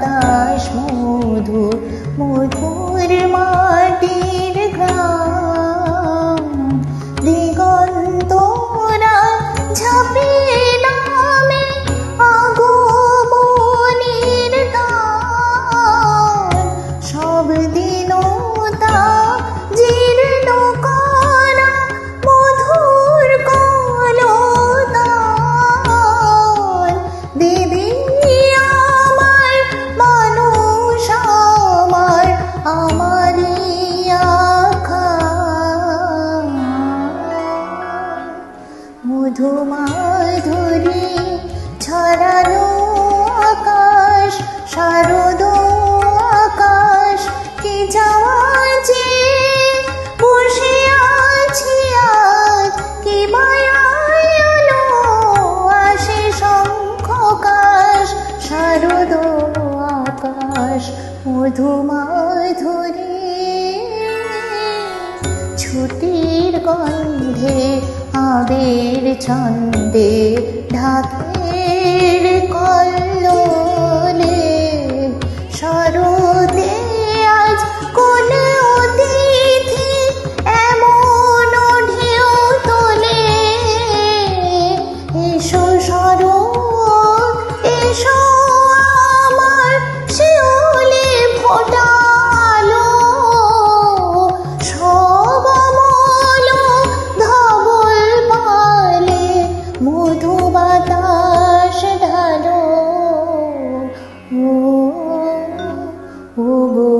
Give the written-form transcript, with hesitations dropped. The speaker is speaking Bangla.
বাতাস মধু মধুর মাটির গ্রাম দিগন্তরা ঝাঁপিয়ে নামে আগমনীর গান সব দিনতা জীর্ণ করা মধুর কলতান দিদি আমার মানুষ আমার আমারই আখা মধু মাধুরী ছড়ানো আকাশ শারদ আকাশ কি যাওয়াছে বসে আছি আজ কি মায়ালো আসে শঙ্খকাশ শারদ আকাশ মধু মাধুরী ছুটির গন্ধে আবির ছন্দে ঢাকের কল্লোলে শরতে আজ কোন অতিথি এমন ঢেউ তোলে এসো শরৎ এসো আমার শিউলি ফোটালো সব অমল ধবল পালে মধু বাতাস ঢালো ও গো